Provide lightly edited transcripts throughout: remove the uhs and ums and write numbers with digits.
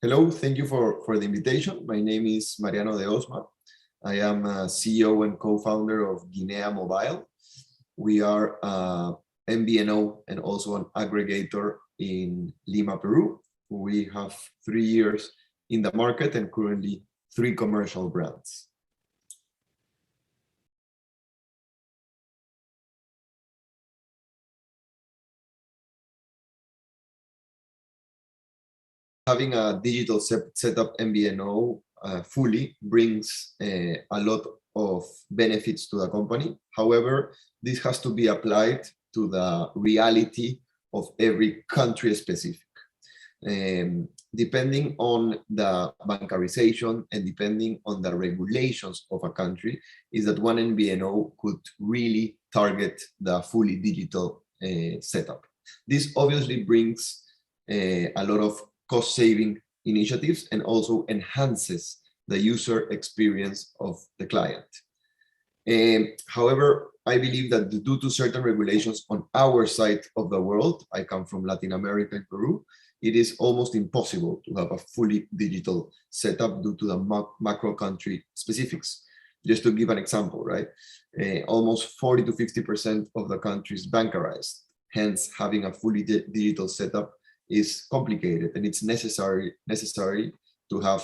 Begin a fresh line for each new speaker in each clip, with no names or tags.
Hello, thank you for the invitation. My name is Mariano de Osma. I am a CEO and co-founder of Guinea Movil. We are a MVNO and also an aggregator in Lima, Peru. We have 3 years in the market and currently 3 commercial brands. Having a digital setup MVNO fully brings a lot of benefits to the company. However, this has to be applied to the reality of every country specific. Depending on the bancarization and depending on the regulations of a country, is that one MVNO could really target the fully digital setup. This obviously brings a lot of cost-saving initiatives and also enhances the user experience of the client. However, I believe that due to certain regulations on our side of the world, I come from Latin America and Peru, it is almost impossible to have a fully digital setup due to the macro country specifics. Just to give an example, right? Almost 40 to 50% of the country is bancarized. Hence, having a fully digital setup is complicated, and it's necessary to have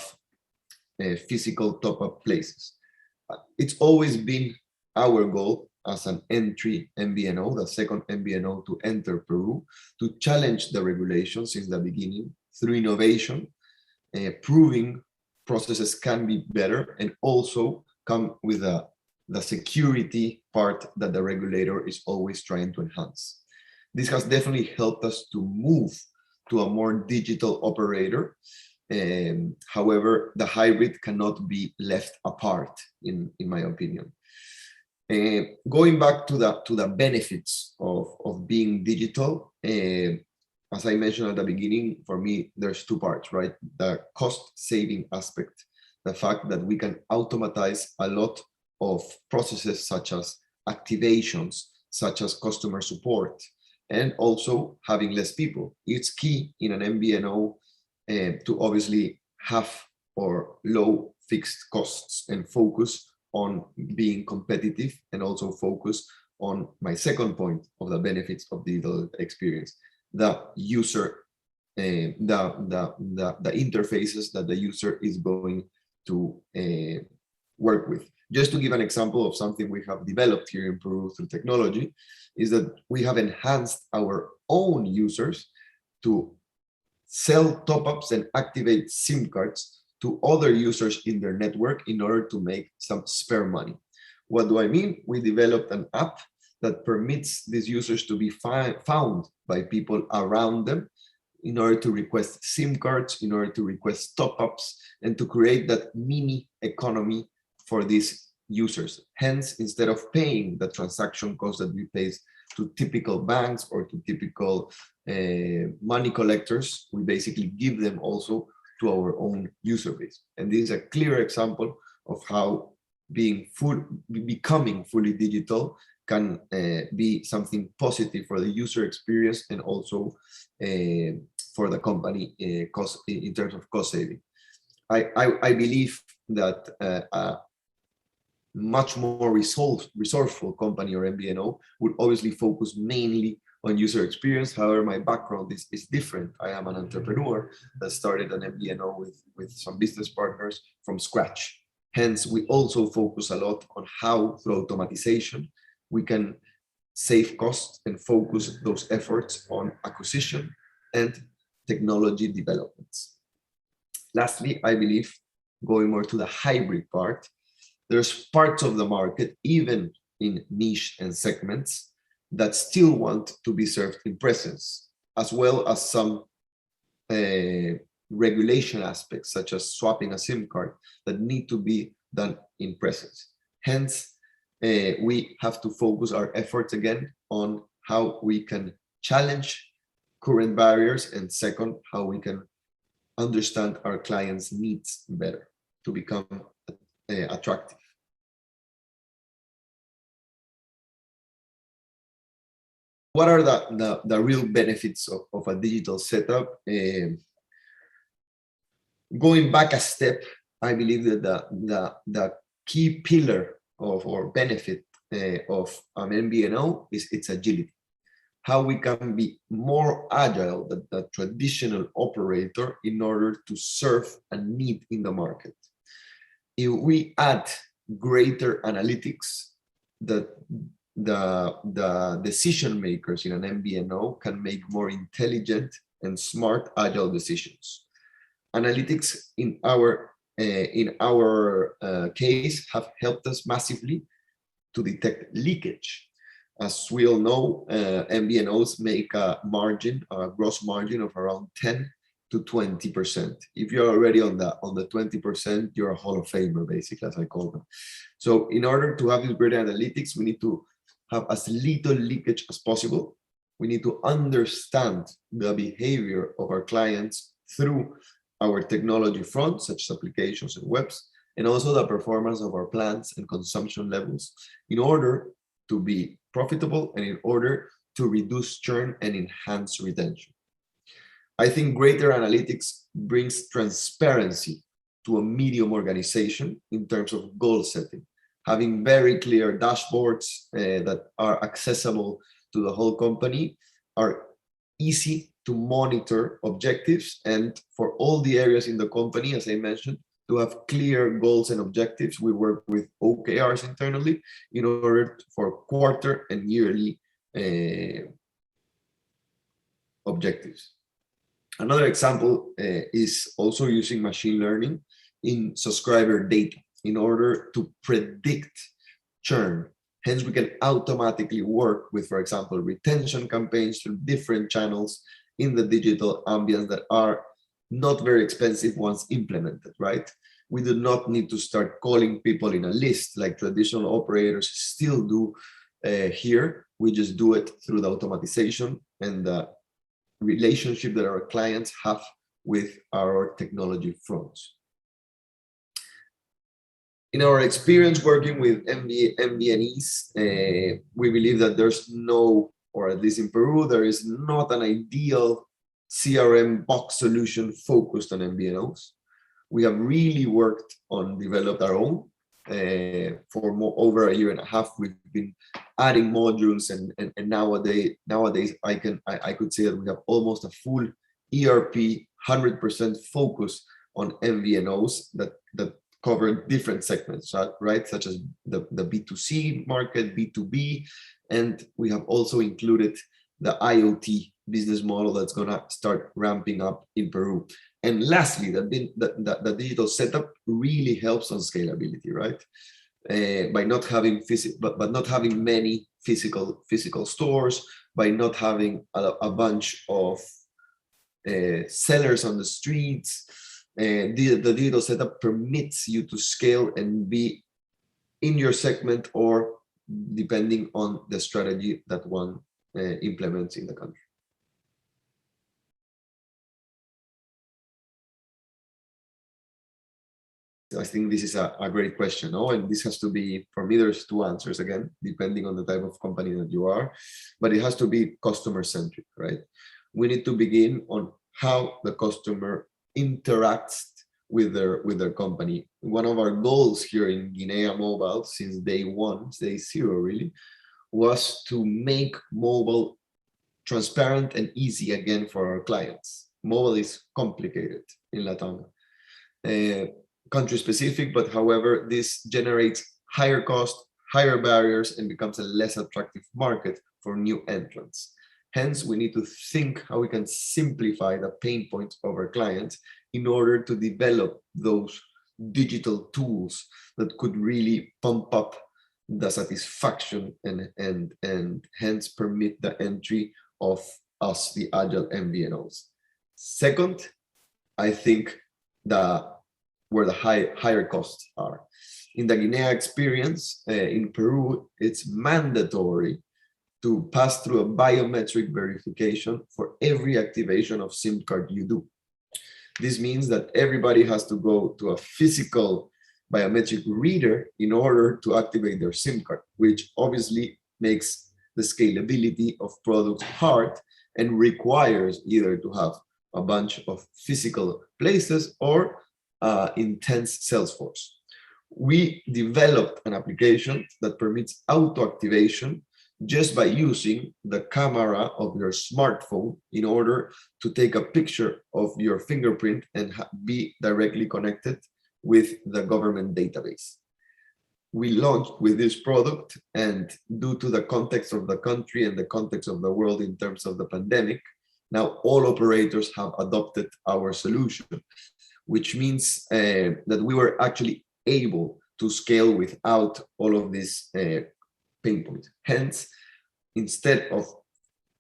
physical top-up places. It's always been our goal as an entry MVNO, the second MVNO to enter Peru, to challenge the regulations since the beginning through innovation, proving processes can be better, and also come with the security part that the regulator is always trying to enhance. This has definitely helped us to move to a more digital operator. However, the hybrid cannot be left apart, in my opinion. Going back to the benefits of being digital, as I mentioned at the beginning, for me, there's 2 parts, right? The cost-saving aspect, the fact that we can automatize a lot of processes such as activations, such as customer support, and also having less people. It's key in an MVNO to obviously have or low fixed costs and focus on being competitive, and also focus on my second point of the benefits of digital experience, the user, the interfaces that the user is going to work with. Just to give an example of something we have developed here in Peru through technology, is that we have enhanced our own users to sell top-ups and activate SIM cards to other users in their network in order to make some spare money. What do I mean? We developed an app that permits these users to be found by people around them in order to request SIM cards, in order to request top-ups, and to create that mini economy for these users. Hence, instead of paying the transaction cost that we pay to typical banks or to typical money collectors, we basically give them also to our own user base. And this is a clear example of how becoming fully digital can be something positive for the user experience and also for the company in terms of cost saving. I believe that much more resourceful company or MVNO would obviously focus mainly on user experience. However, my background is different. I am an entrepreneur that started an MVNO with some business partners from scratch. Hence, we also focus a lot on how, through automatization, we can save costs and focus those efforts on acquisition and technology developments. Lastly, I believe, going more to the hybrid part, there's parts of the market, even in niche and segments, that still want to be served in presence, as well as some regulation aspects, such as swapping a SIM card, that need to be done in presence. Hence, we have to focus our efforts again on how we can challenge current barriers, and second, how we can understand our clients' needs better to become attractive. What are the real benefits of a digital setup? Going back a step, I believe that the key pillar of or benefit of an MVNO is its agility. How we can be more agile than the traditional operator in order to serve a need in the market. If we add greater analytics, the decision makers in an MVNO can make more intelligent and smart agile decisions. Analytics in our case have helped us massively to detect leakage. As we all know, MVNOs make a gross margin of around 10 to 20%. If you're already on the 20%, you're a Hall of Famer, basically, as I call them. So in order to have this greater analytics, we need to have as little leakage as possible. We need to understand the behavior of our clients through our technology front, such as applications and webs, and also the performance of our plans and consumption levels in order to be profitable and in order to reduce churn and enhance retention. I think greater analytics brings transparency to a medium organization in terms of goal setting. Having very clear dashboards that are accessible to the whole company are easy to monitor objectives, and for all the areas in the company, as I mentioned, to have clear goals and objectives. We work with OKRs internally in order for quarter and yearly objectives. Another example is also using machine learning in subscriber data in order to predict churn. Hence, we can automatically work with, for example, retention campaigns through different channels in the digital ambience that are not very expensive once implemented, right? We do not need to start calling people in a list like traditional operators still do here. We just do it through the automatization and the relationship that our clients have with our technology fronts. In our experience working with MVNEs, we believe that there's no, or at least in Peru, there is not an ideal CRM box solution focused on MVNOs. We have really worked on developed our own. For over a year and a half, we've been adding modules, and nowadays I could say that we have almost a full ERP 100% focus on MVNOs that cover different segments, right? Such as the B2C market, B2B, and we have also included the IoT business model that's gonna start ramping up in Peru. And lastly, the digital setup really helps on scalability, right? By not having not having many physical stores, by not having a bunch of sellers on the streets. The digital setup permits you to scale and be in your segment or depending on the strategy that one implements in the country. I think this is a great question, no? And this has to be, for me, there's two answers again, depending on the type of company that you are, but it has to be customer centric, right? We need to begin on how the customer interacts with their company. One of our goals here in Guinea Mobile since day one, day zero really, was to make mobile transparent and easy again for our clients. Mobile is complicated in Latam. Country specific, but however, this generates higher cost, higher barriers, and becomes a less attractive market for new entrants. Hence, we need to think how we can simplify the pain points of our clients in order to develop those digital tools that could really pump up the satisfaction and hence permit the entry of us, the agile MVNOs. Second, I think where the higher costs are. In the Guinea experience, in Peru, it's mandatory to pass through a biometric verification for every activation of SIM card you do. This means that everybody has to go to a physical biometric reader in order to activate their SIM card, which obviously makes the scalability of products hard and requires either to have a bunch of physical places or intense sales force. We developed an application that permits auto activation just by using the camera of your smartphone in order to take a picture of your fingerprint and be directly connected with the government database. We launched with this product, and due to the context of the country and the context of the world in terms of the pandemic, now all operators have adopted our solution, which means that we were actually able to scale without all of these pain points. Hence, instead of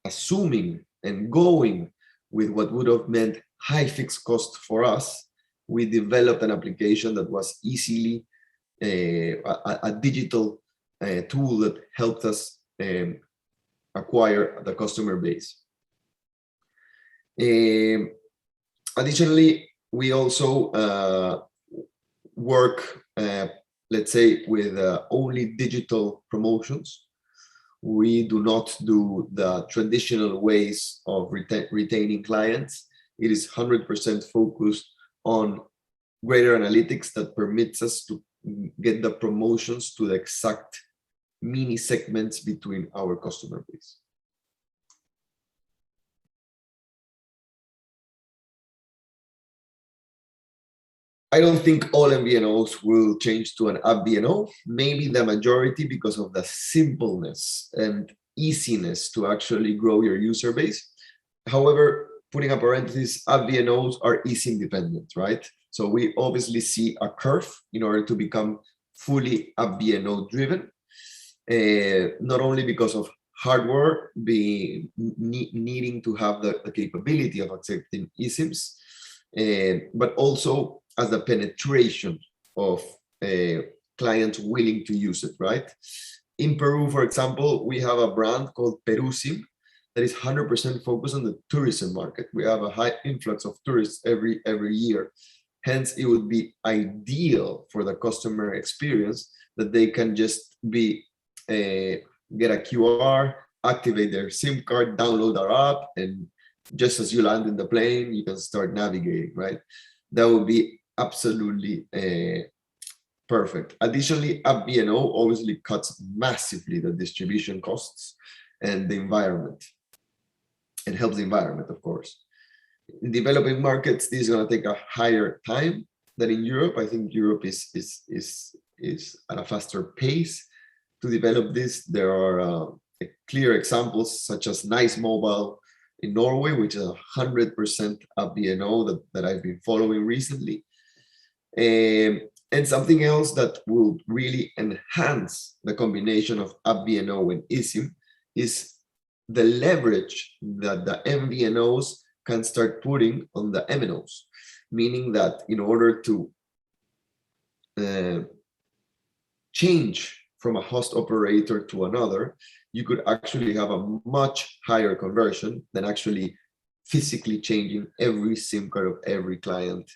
assuming and going with what would have meant high fixed cost for us, we developed an application that was easily a digital tool that helped us acquire the customer base. Additionally, we also work, let's say, with only digital promotions. We do not do the traditional ways of retaining clients. It is 100% focused on greater analytics that permits us to get the promotions to the exact mini segments between our customer base. I don't think all MVNOs will change to an AppVNO, maybe the majority because of the simpleness and easiness to actually grow your user base. However, putting a parenthesis, AppVNOs are eSIM dependent, right? So we obviously see a curve in order to become fully AppVNO driven, not only because of hardware needing to have the capability of accepting eSIMs, but also as the penetration of clients willing to use it, right? In Peru, for example, we have a brand called Peru SIM that is 100% focused on the tourism market. We have a high influx of tourists every year. Hence, it would be ideal for the customer experience that they can just get a QR, activate their SIM card, download our app, and just as you land in the plane, you can start navigating, right? That would be absolutely perfect. Additionally, AppVNO obviously cuts massively the distribution costs and the environment, and helps the environment, of course. In developing markets, this is going to take a higher time than in Europe. I think Europe is at a faster pace to develop this. There are clear examples such as Nice Mobile in Norway, which is 100% AppVNO that I've been following recently. And something else that will really enhance the combination of AppVNO and eSIM is the leverage that the MVNOs can start putting on the MNOs, meaning that in order to change from a host operator to another, you could actually have a much higher conversion than actually physically changing every SIM card of every client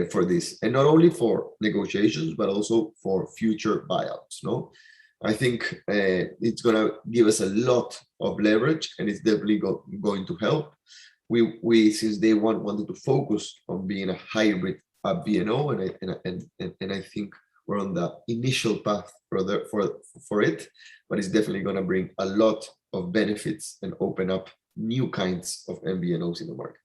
for this. And not only for negotiations, but also for future buyouts, no? I think it's gonna give us a lot of leverage, and it's definitely going to help. We since day one wanted to focus on being a hybrid MVNO, and I think we're on the initial path for it, but it's definitely going to bring a lot of benefits and open up new kinds of MVNOs in the market.